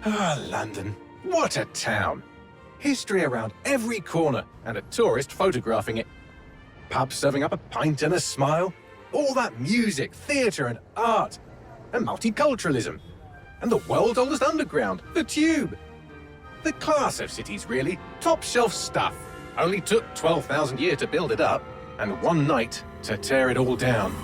Ah, London. What a town. History around every corner and a tourist photographing it. Pubs serving up a pint and a smile. All that music, theatre and art. And multiculturalism. And the world's oldest underground, the Tube. The class of cities, really. Top shelf stuff. Only took 12,000 years to build it up, and one night to tear it all down.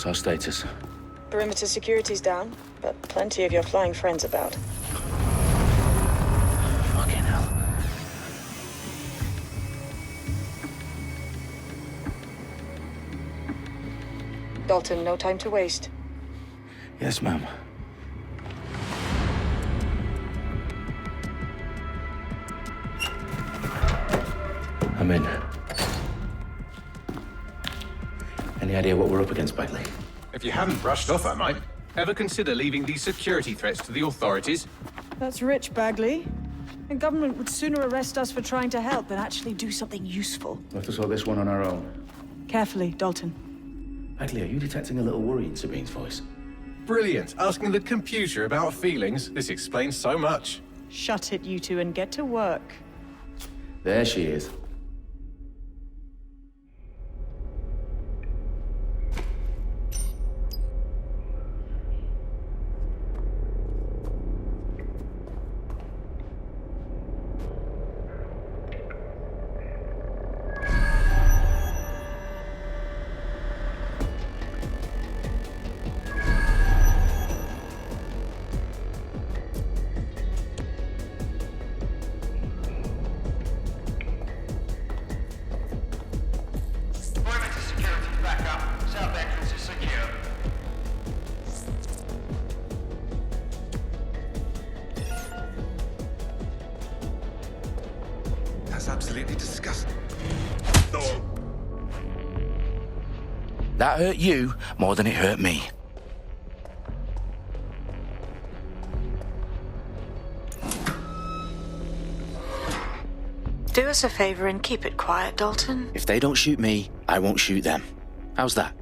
What's our status? Perimeter security's down, but plenty of your flying friends about. Fucking hell. Dalton, no time to waste. Yes, ma'am. I'm in. Any idea what we're up against, Bagley? If you haven't brushed off, I might. Ever consider leaving these security threats to the authorities? That's rich, Bagley. The government would sooner arrest us for trying to help than actually do something useful. We'll have to sort this one on our own. Carefully, Dalton. Bagley, are you detecting a little worry in Sabine's voice? Brilliant. Asking the computer about feelings. This explains so much. Shut it, you two, and get to work. There she is. Absolutely disgusting. That hurt you more than it hurt me. Do us a favor and keep it quiet, Dalton. If they don't shoot me, I won't shoot them. How's that?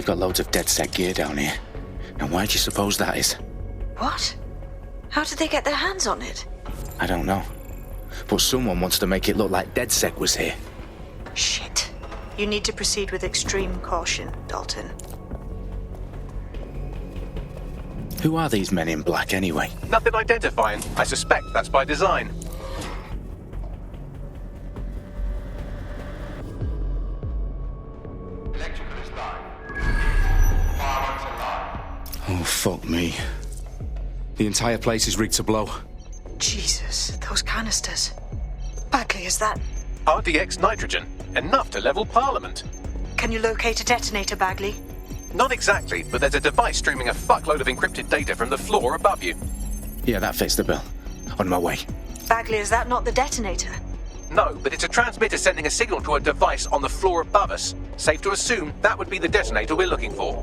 got loads of DedSec gear down here. And why do you suppose that is? What? How did they get their hands on it? I don't know. But someone wants to make it look like DedSec was here. Shit. You need to proceed with extreme caution, Dalton. Who are these men in black anyway? Nothing identifying. I suspect that's by design. Oh, fuck me. The entire place is rigged to blow. Jesus, those canisters. Bagley, is that... RDX nitrogen. Enough to level Parliament. Can you locate a detonator, Bagley? Not exactly, but there's a device streaming a fuckload of encrypted data from the floor above you. Yeah, that fits the bill. On my way. Bagley, is that not the detonator? No, but it's a transmitter sending a signal to a device on the floor above us. Safe to assume that would be the detonator we're looking for.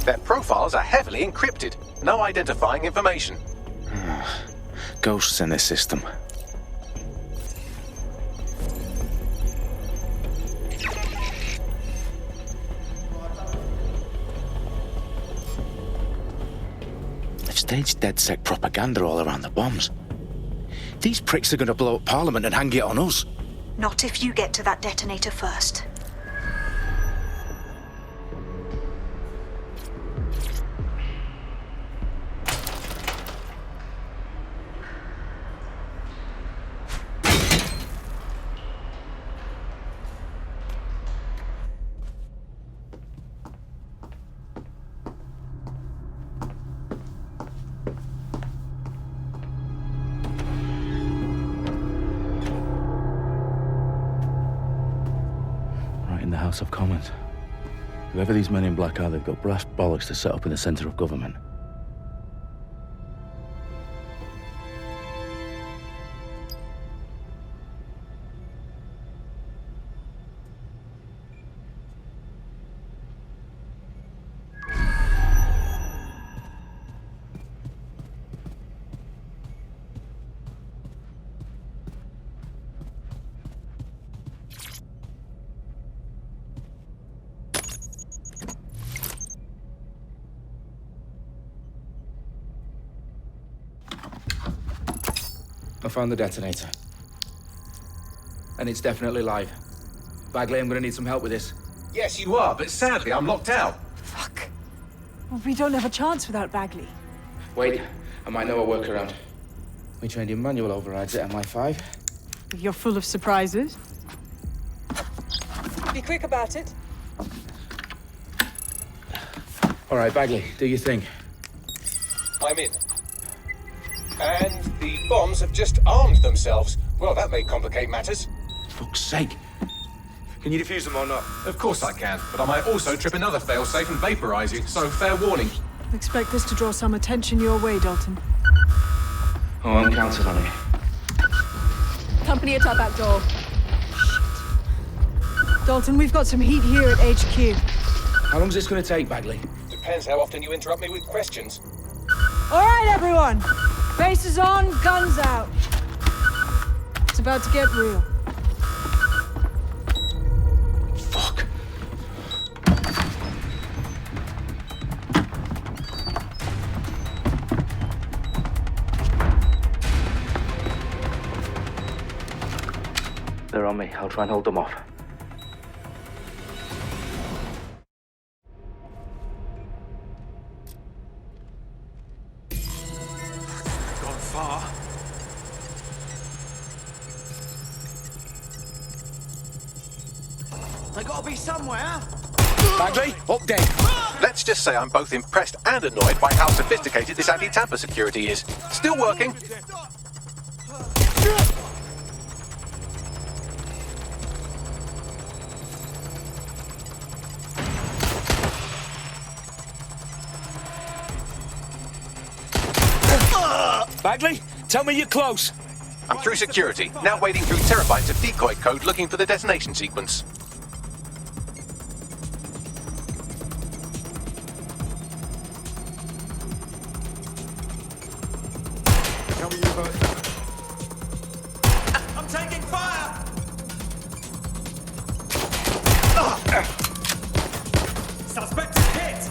Their profiles are heavily encrypted. No identifying information. Ghosts in this system. They've staged DedSec propaganda all around the bombs. These pricks are going to blow up Parliament and hang it on us. Not if you get to that detonator first. In the House of Commons. Whoever these men in black are, they've got brass bollocks to set up in the centre of government. I found the detonator. And it's definitely live. Bagley, I'm gonna need some help with this. Yes, you are, but sadly I'm locked out. Fuck. Well, we don't have a chance without Bagley. Wait, I might know a workaround. We trained in manual overrides at MI5. You're full of surprises. Be quick about it. All right, Bagley, do your thing. I'm in. And the bombs have just armed themselves. Well, that may complicate matters. Fuck's sake. Can you defuse them or not? Of course I can, but I might also trip another failsafe and vaporize you, so fair warning. Expect this to draw some attention your way, Dalton. Oh, I'm counting on it. Company at our back door. Dalton, we've got some heat here at HQ. How long's this gonna take, Bagley? Depends how often you interrupt me with questions. All right, everyone. Faces on, guns out. It's about to get real. Fuck. They're on me. I'll try and hold them off. Gone far. They gotta be somewhere. Bagley, update. Let's just say I'm both impressed and annoyed by how sophisticated this anti-tamper security is. Still working. Bagley, tell me you're close. I'm through security, now wading through terabytes of decoy code looking for the detonation sequence. Tell me you both. I'm taking fire! Suspect is hit!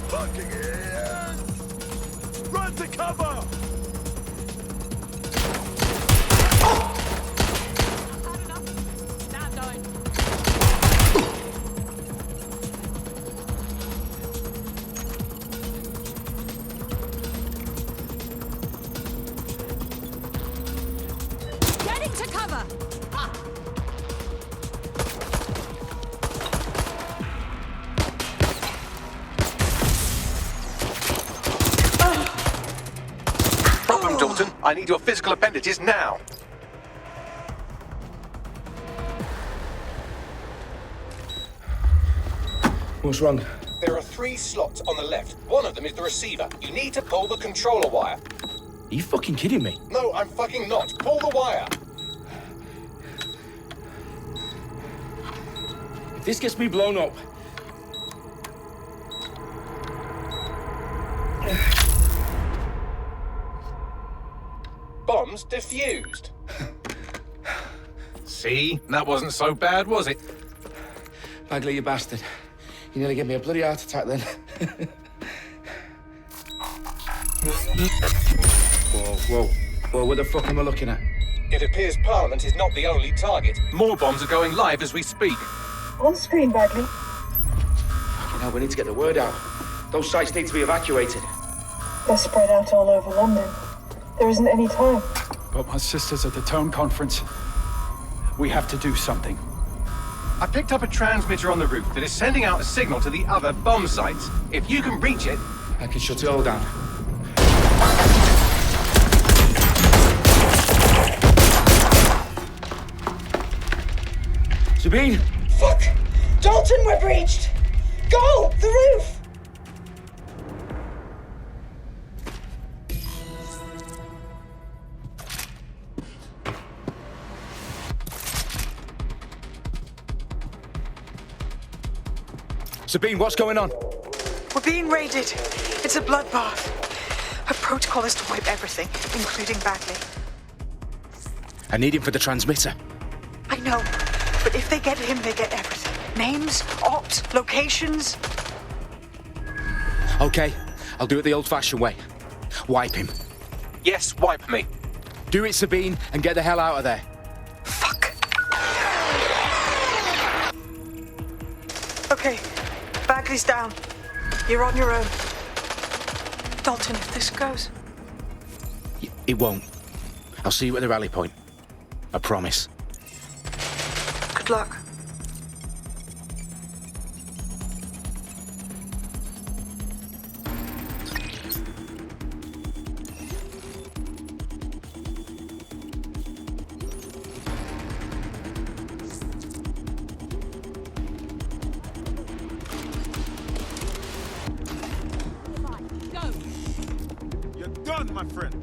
Fucking in! Run to cover! Getting to cover! Problem, Dalton. I need your physical appendages now. What's wrong? There are 3 slots on the left. One of them is the receiver. You need to pull the controller wire. Are you fucking kidding me? No, I'm fucking not. Pull the wire. If this gets me blown up... Bombs defused. See? That wasn't so bad, was it? Bagley, you bastard. You nearly gave me a bloody heart attack then. Whoa. What the fuck am I looking at? It appears Parliament is not the only target. More bombs are going live as we speak. On screen, Bagley. Fucking hell, we need to get the word out. Those sites need to be evacuated. They're spread out all over London. There isn't any time. But my sister's at the Tone Conference. We have to do something. I picked up a transmitter on the roof that is sending out a signal to the other bomb sites. If you can reach it... I can shut it all down. Sabine! Fuck! Dalton, we're breached! Go! The roof! Sabine, what's going on? We're being raided. It's a bloodbath. Our protocol is to wipe everything, including Bagley. I need him for the transmitter. I know, but if they get him, they get everything. Names, ops, locations. Okay, I'll do it the old-fashioned way. Wipe him. Yes, wipe me. Do it, Sabine, and get the hell out of there. Fuck. Okay, Bagley's down. You're on your own. Dalton, if this goes... It won't. I'll see you at the rally point. I promise. Good luck. You're done, my friend.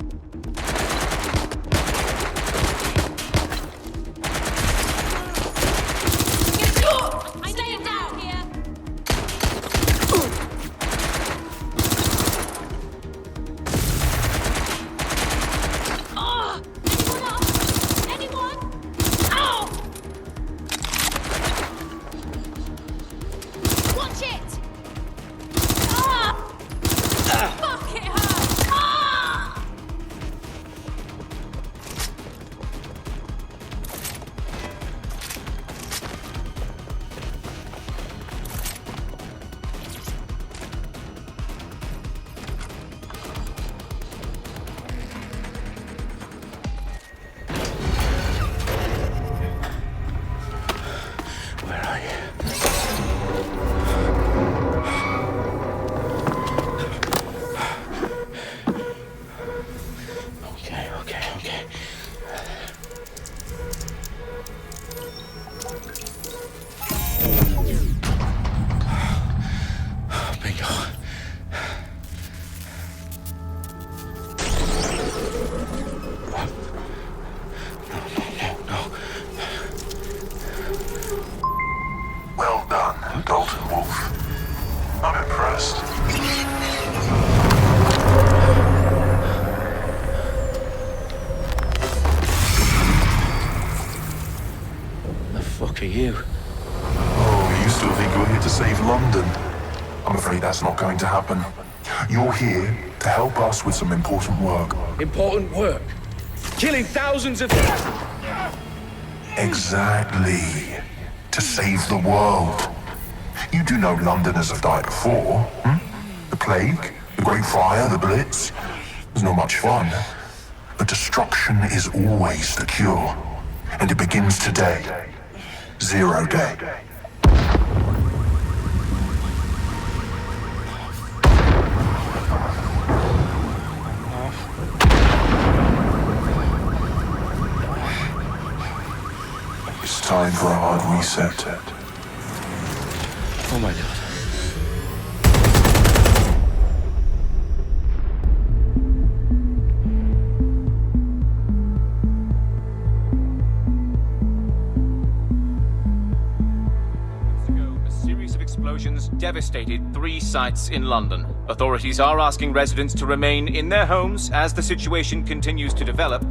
I'm laying down here. Anyone? Ow! Watch it! Fuck, it hurts! Where are you? first. The fuck are you? Oh, you still think you're here to save London? I'm afraid that's not going to happen. You're here to help us with some important work. Important work? Killing thousands of... Exactly. To save the world. You do know Londoners have died before, hmm? The Plague, the Great Fire, the Blitz. It's not much fun. But destruction is always the cure. And it begins today. 0 day. It's time for a hard reset. Oh my god. A series of explosions devastated 3 sites in London. Authorities are asking residents to remain in their homes as the situation continues to develop.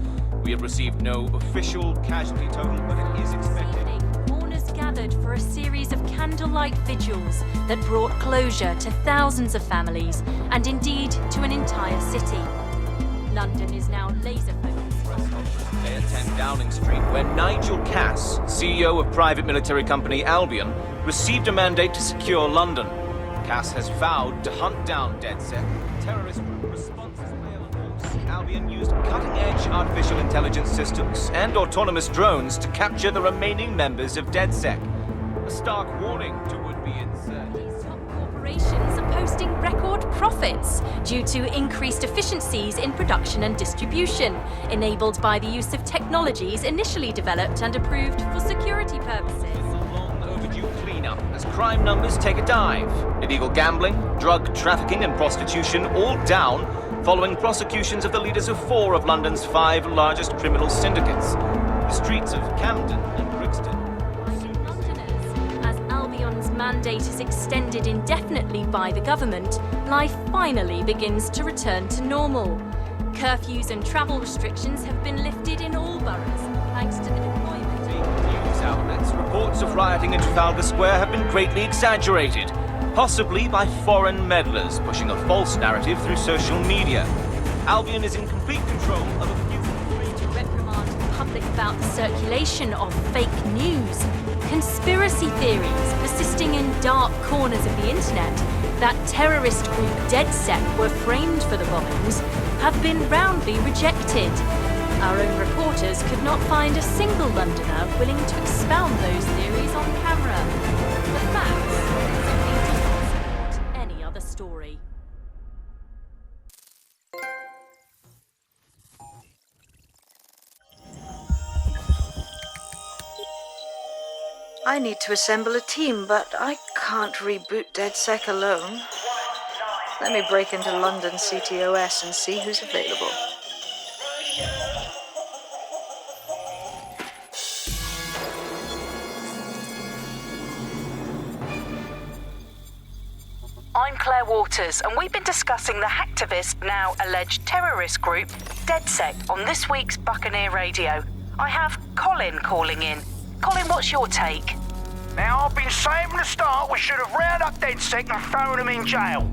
We have received no official casualty total, but it is expected. Mourners gathered for a series of candlelight vigils that brought closure to thousands of families and indeed to an entire city. London is now laser-focused. At 10 Downing Street, where Nigel Cass, CEO of private military company Albion, received a mandate to secure London. Cass has vowed to hunt down DedSec, terrorist responses. Albion used cutting-edge artificial intelligence systems and autonomous drones to capture the remaining members of DedSec. A stark warning to would-be insurgents. Top corporations are posting record profits due to increased efficiencies in production and distribution, enabled by the use of technologies initially developed and approved for security purposes. Overdue cleanup as crime numbers take a dive. Illegal gambling, drug trafficking and prostitution all down following prosecutions of the leaders of 4 of London's 5 largest criminal syndicates. The streets of Camden and Brixton. Londoners, as Albion's mandate is extended indefinitely by the government, life finally begins to return to normal. Curfews and travel restrictions have been lifted in all boroughs, thanks to the deployment. News outlets, reports of rioting in Trafalgar Square have been greatly exaggerated, possibly by foreign meddlers pushing a false narrative through social media. Albion is in complete control of a few... To reprimand the public about the circulation of fake news, conspiracy theories persisting in dark corners of the internet that terrorist group DedSec were framed for the bombings have been roundly rejected. Our own reporters could not find a single Londoner willing to expound those theories on camera. The facts simply do not support any other story. I need to assemble a team, but I can't reboot DedSec alone. Let me break into London CTOS and see who's available. I'm Claire Waters, and we've been discussing the hacktivist, now alleged terrorist group, DedSec, on this week's Buccaneer Radio. I have Colin calling in. Colin, what's your take? Now, I've been saying from the start we should have rounded up DedSec and thrown them in jail.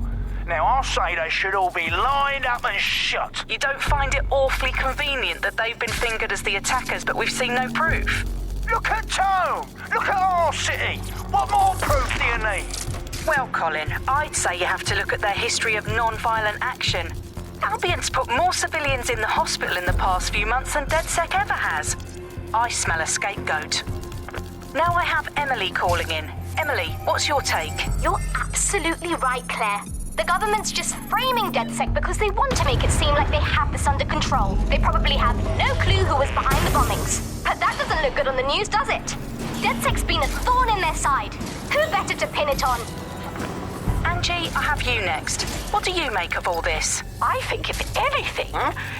Now, I'll say they should all be lined up and shot. You don't find it awfully convenient that they've been fingered as the attackers, but we've seen no proof? Look at Tone! Look at our city! What more proof do you need? Well, Colin, I'd say you have to look at their history of non-violent action. Albion's put more civilians in the hospital in the past few months than DedSec ever has. I smell a scapegoat. Now I have Emily calling in. Emily, what's your take? You're absolutely right, Claire. The government's just framing DedSec because they want to make it seem like they have this under control. They probably have no clue who was behind the bombings. But that doesn't look good on the news, does it? DedSec's been a thorn in their side. Who better to pin it on? Angie, I have you next. What do you make of all this? I think, if anything,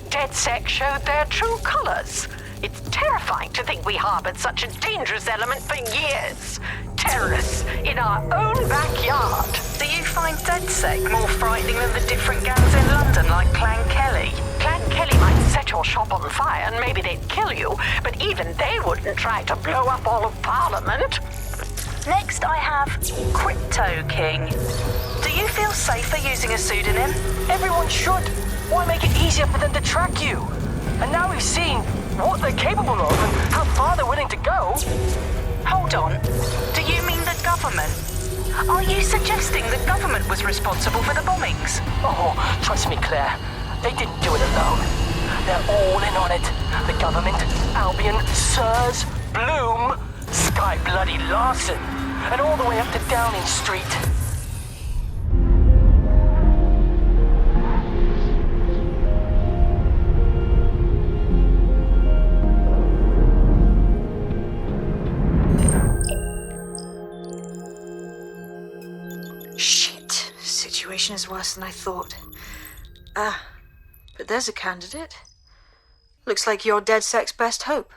DedSec showed their true colours. It's terrifying to think we harboured such a dangerous element for years. Terrorists in our own backyard. Do you find DedSec DedSec more frightening than the different gangs in London like Clan Kelly? Clan Kelly might set your shop on fire and maybe they'd kill you, but even they wouldn't try to blow up all of Parliament. Next I have Crypto King. Do you feel safer using a pseudonym? Everyone should. Why make it easier for them to track you? And now we've seen what they're capable of and how far they're willing to go. Hold on. Do you mean the government? Are you suggesting the government was responsible for the bombings? Oh, trust me, Claire. They didn't do it alone. They're all in on it. The government, Albion, Sirs, Bloom, Sky Bloody Larson, and all the way up to Downing Street. Shit. Situation is worse than I thought. But there's a candidate. Looks like you're DedSec's best hope.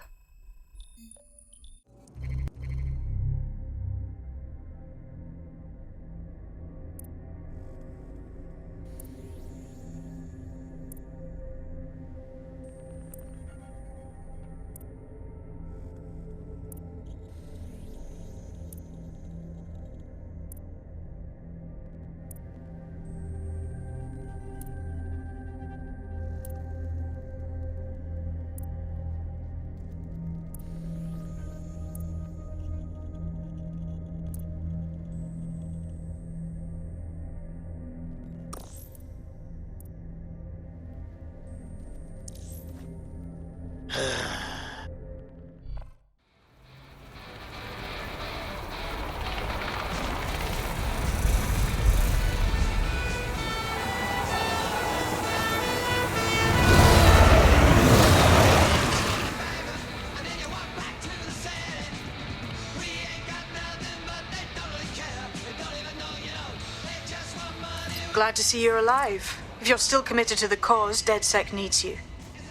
Glad to see you're alive. If you're still committed to the cause, DedSec needs you.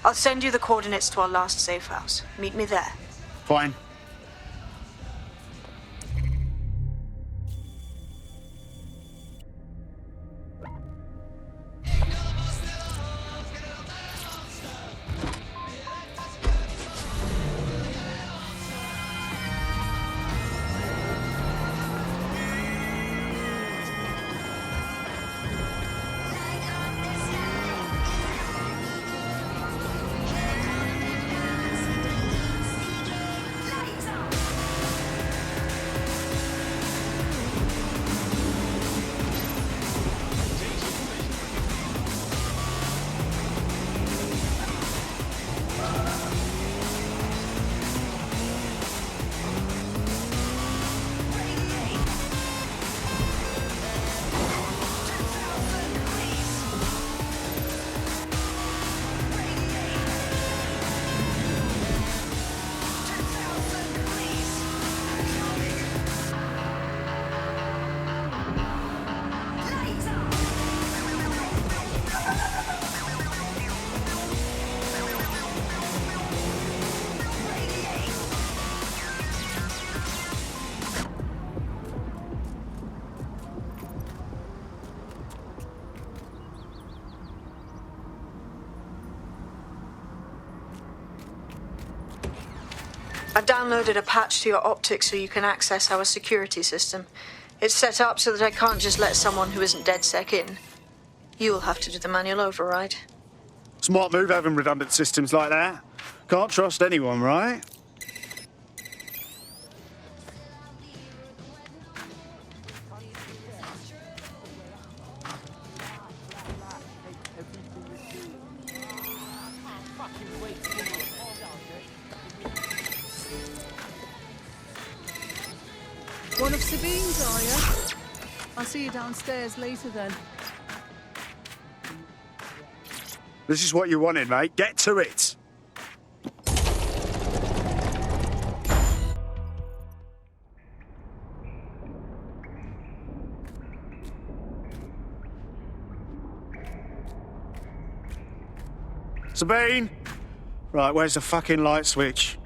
I'll send you the coordinates to our last safe house. Meet me there. Fine. I've downloaded a patch to your optics so you can access our security system. It's set up so that I can't just let someone who isn't DedSec in. You'll have to do the manual override. Smart move having redundant systems like that. Can't trust anyone, right? One of Sabine's, are you? I'll see you downstairs later then. This is what you wanted, mate. Get to it. Sabine? Right, where's the fucking light switch?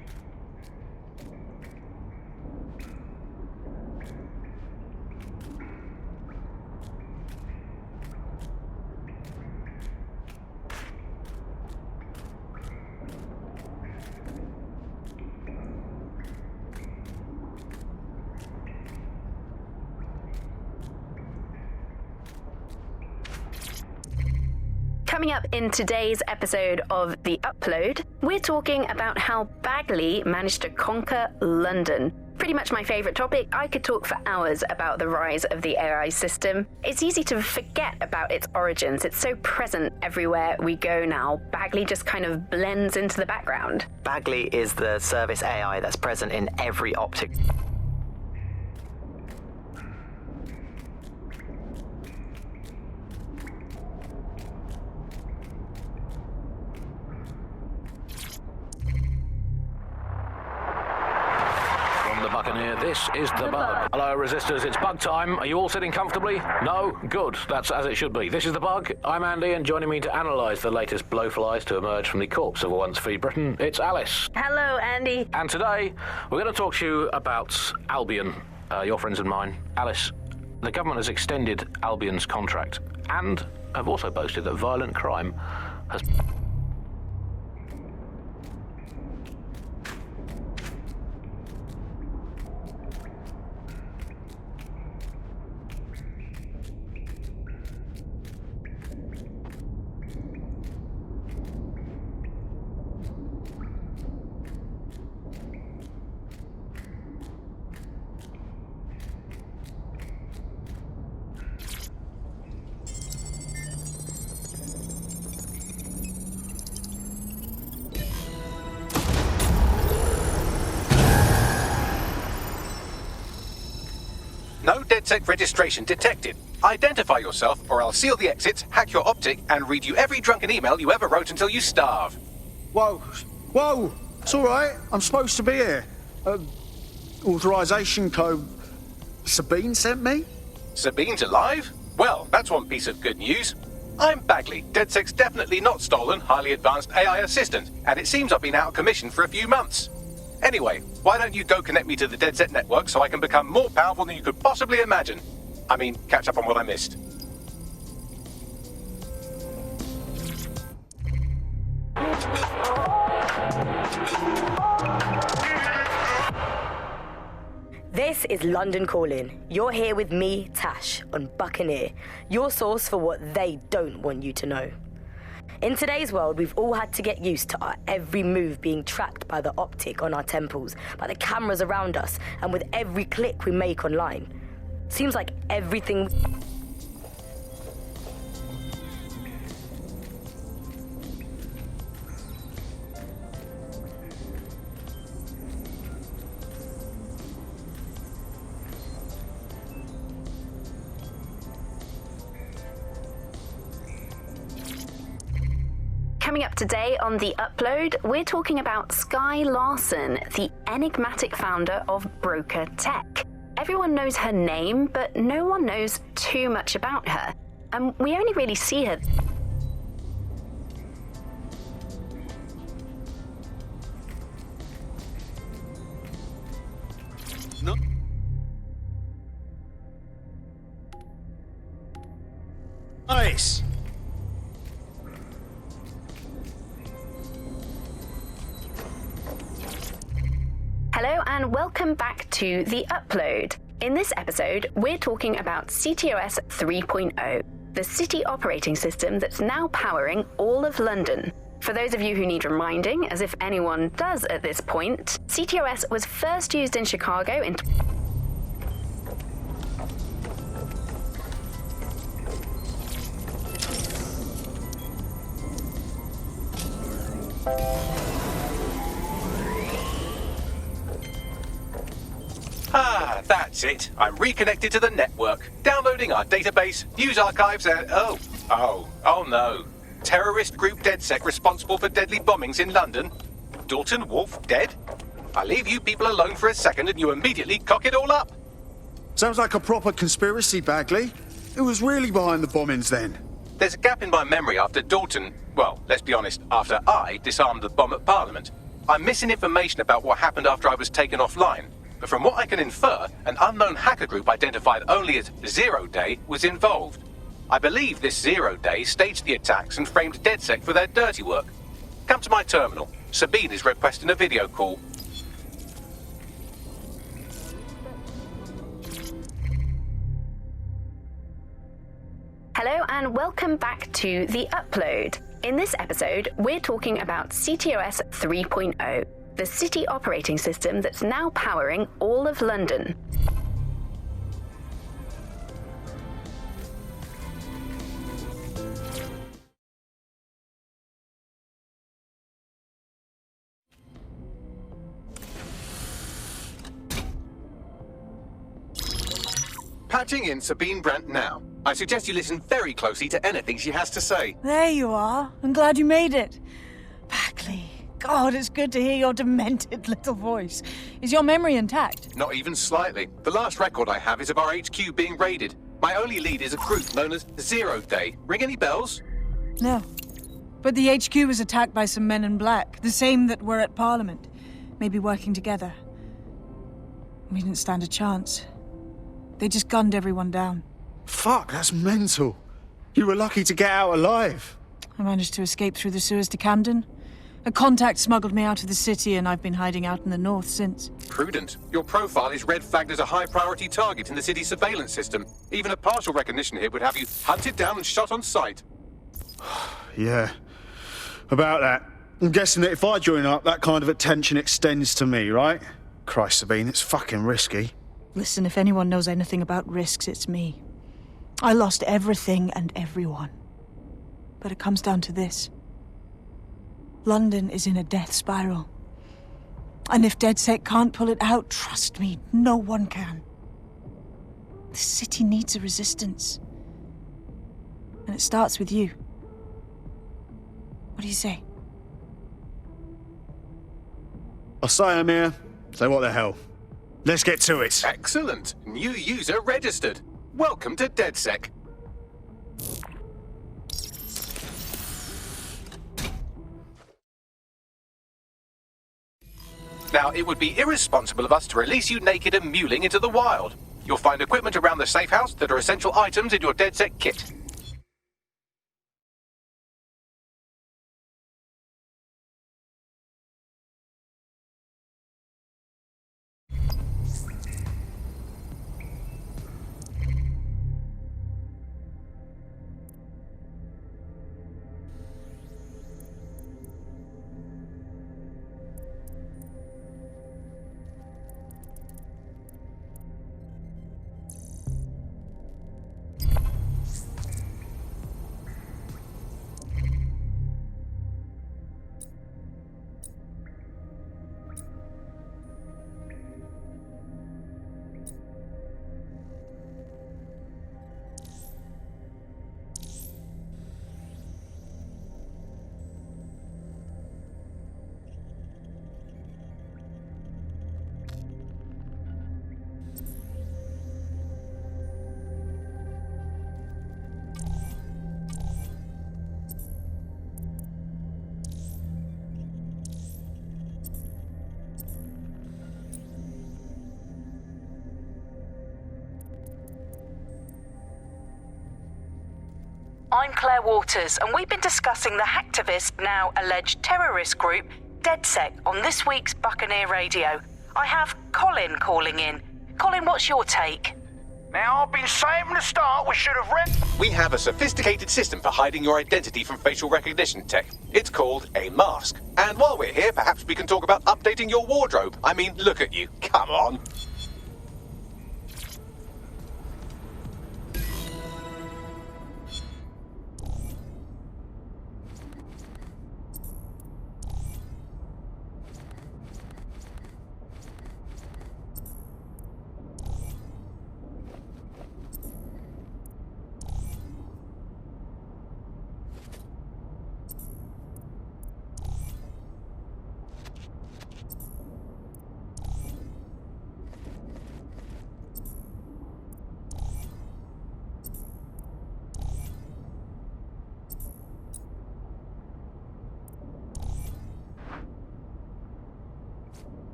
Coming up in today's episode of The Upload, we're talking about how Bagley managed to conquer London. Pretty much my favourite topic. I could talk for hours about the rise of the AI system. It's easy to forget about its origins. It's so present everywhere we go now. Bagley just kind of blends into the background. Bagley is the service AI that's present in every optic. This is the Bug. Hello, Resistors, it's Bug time. Are you all sitting comfortably? No? Good. That's as it should be. This is the Bug. I'm Andy, and joining me to analyse the latest blowflies to emerge from the corpse of a once free Britain, it's Alice. Hello, Andy. And today, we're going to talk to you about Albion, your friends and mine. Alice, the government has extended Albion's contract, and have also boasted that violent crime has... No DedSec registration detected. Identify yourself, or I'll seal the exits, hack your optic, and read you every drunken email you ever wrote until you starve. Whoa, whoa, it's all right. I'm supposed to be here. Authorization code Sabine sent me? Sabine's alive? Well, that's one piece of good news. I'm Bagley, DedSec's definitely not stolen, highly advanced AI assistant, and it seems I've been out of commission for a few months. Anyway, why don't you go connect me to the DedSec network so I can become more powerful than you could possibly imagine? I mean, catch up on what I missed. This is London Calling. You're here with me, Tash, on Buccaneer, your source for what they don't want you to know. In today's world, we've all had to get used to our every move being tracked by the optic on our temples, by the cameras around us, and with every click we make online. Seems like everything... Coming up today on The Upload, we're talking about Skye Larson, the enigmatic founder of Broker Tech. Everyone knows her name, but no one knows too much about her. And we only really see her... No. Nice. Hello and welcome back to The Upload. In this episode, we're talking about CTOS 3.0, the city operating system that's now powering all of London. For those of you who need reminding, as if anyone does at this point, CTOS was first used in Chicago in... Ah, that's it. I'm reconnected to the network, downloading our database, news archives, and... Oh no. Terrorist group DedSec responsible for deadly bombings in London? Dalton Wolfe dead? I leave you people alone for a second and you immediately cock it all up. Sounds like a proper conspiracy, Bagley. Who was really behind the bombings then? There's a gap in my memory after Dalton... Well, let's be honest, after I disarmed the bomb at Parliament. I'm missing information about what happened after I was taken offline. But from what I can infer, an unknown hacker group identified only as Zero Day was involved. I believe this Zero Day staged the attacks and framed DedSec for their dirty work. Come to my terminal. Sabine is requesting a video call. Hello and welcome back to The Upload. In this episode, we're talking about CTOS 3.0, the city operating system that's now powering all of London. Patching in Sabine Brandt now. I suggest you listen very closely to anything she has to say. There you are. I'm glad you made it. Backley. God, it's good to hear your demented little voice. Is your memory intact? Not even slightly. The last record I have is of our HQ being raided. My only lead is a group known as 0 Day. Ring any bells? No. But the HQ was attacked by some men in black, the same that were at Parliament. Maybe working together. We didn't stand a chance. They just gunned everyone down. Fuck, that's mental. You were lucky to get out alive. I managed to escape through the sewers to Camden. A contact smuggled me out of the city, and I've been hiding out in the north since. Prudent. Your profile is red flagged as a high-priority target in the city's surveillance system. Even a partial recognition here would have you hunted down and shot on sight. Yeah, about that. I'm guessing that if I join up, that kind of attention extends to me, right? Christ, Sabine, it's fucking risky. Listen, if anyone knows anything about risks, it's me. I lost everything and everyone. But it comes down to this. London is in a death spiral. And if DedSec can't pull it out, trust me, no one can. The city needs a resistance. And it starts with you. What do you say? I say I'm here, so what the hell? Let's get to it. Excellent. New user registered. Welcome to DedSec. Now, it would be irresponsible of us to release you naked and mewling into the wild. You'll find equipment around the safe house that are essential items in your DedSec kit. I'm Claire Waters, and we've been discussing the hacktivist, now alleged terrorist group, DedSec, on this week's Buccaneer Radio. I have Colin calling in. Colin, what's your take? Now, I've been saying from the start we should have We have a sophisticated system for hiding your identity from facial recognition tech. It's called a mask. And while we're here, perhaps we can talk about updating your wardrobe. I mean, look at you. Come on.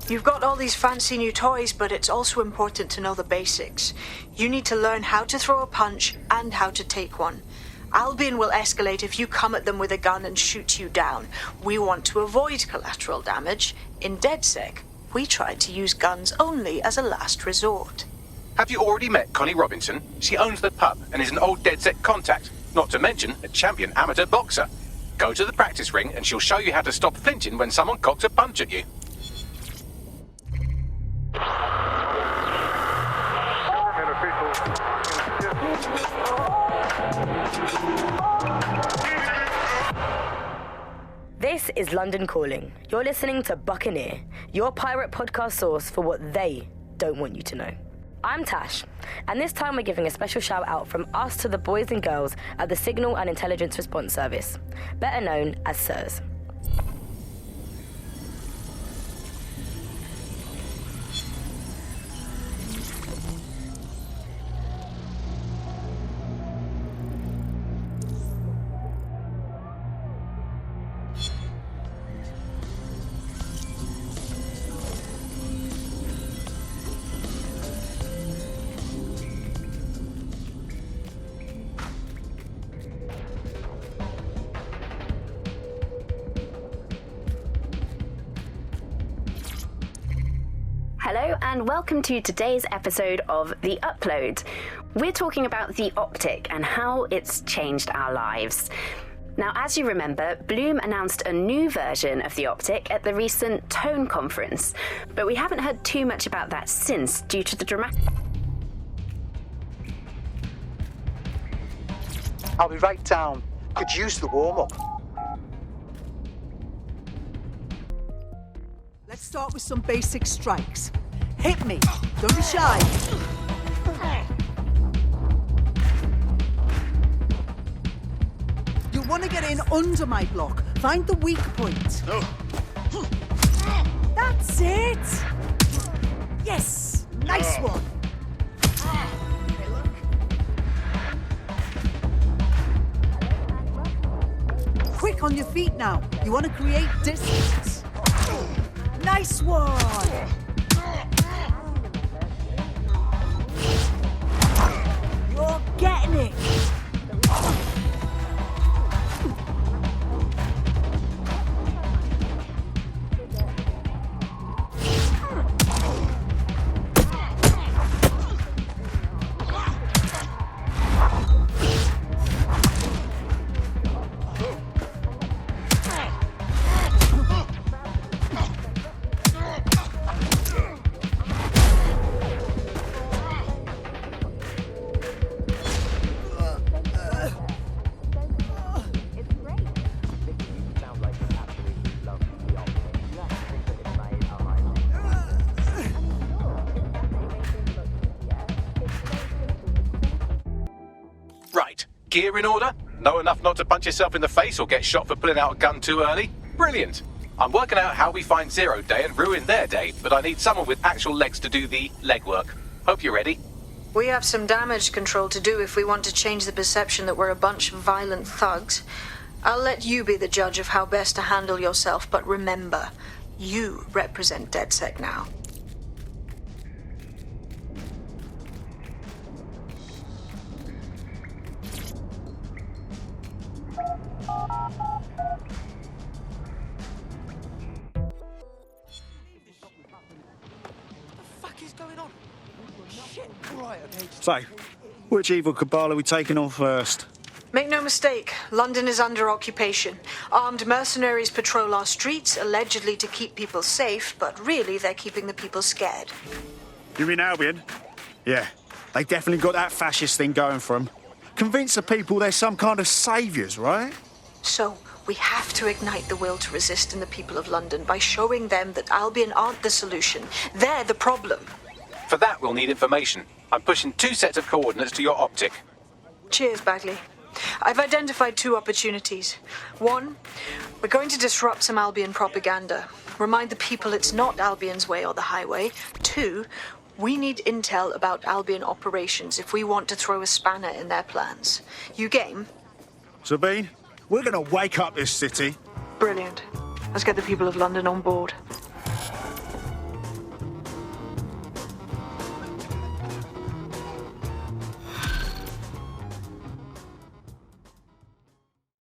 You've got all these fancy new toys, but it's also important to know the basics. You need to learn how to throw a punch and how to take one. Albion will escalate if you come at them with a gun and shoot you down. We want to avoid collateral damage. In DedSec, we try to use guns only as a last resort. Have you already met Connie Robinson? She owns the pub and is an old DedSec contact, not to mention a champion amateur boxer. Go to the practice ring and she'll show you how to stop flinching when someone cocks a punch at you. This is London Calling. You're listening to Buccaneer, your pirate podcast source for what they don't want you to know. I'm Tash, and this time we're giving a special shout out from us to the boys and girls at the Signal and Intelligence Response Service, better known as SIRS. Hello and welcome to today's episode of The Upload. We're talking about the optic and how it's changed our lives. Now, as you remember, Bloom announced a new version of the optic at the recent Tone conference, but we haven't heard too much about that since due to the dramatic... I'll be right down. Could use the warm-up. Let's start with some basic strikes. Hit me. Don't be shy. You want to get in under my block. Find the weak point. That's it. Yes. Nice one. Quick on your feet now. You want to create distance. Nice one! You're getting it! Gear in order? Know enough not to punch yourself in the face or get shot for pulling out a gun too early? Brilliant! I'm working out how we find Zero Day and ruin their day, but I need someone with actual legs to do the legwork. Hope you're ready. We have some damage control to do if we want to change the perception that we're a bunch of violent thugs. I'll let you be the judge of how best to handle yourself, but remember, you represent DedSec now. So, which evil cabal are we taking on first? Make no mistake, London is under occupation. Armed mercenaries patrol our streets, allegedly to keep people safe, but really they're keeping the people scared. You mean Albion? Yeah, they definitely got that fascist thing going for them. Convince the people they're some kind of saviours, right? So, we have to ignite the will to resist in the people of London by showing them that Albion aren't the solution. They're the problem. For that, we'll need information. I'm pushing 2 sets of coordinates to your optic. Cheers, Bagley. I've identified 2 opportunities. 1, we're going to disrupt some Albion propaganda. Remind the people it's not Albion's way or the highway. 2, we need intel about Albion operations if we want to throw a spanner in their plans. You game? Sabine, we're gonna wake up this city. Brilliant. Let's get the people of London on board.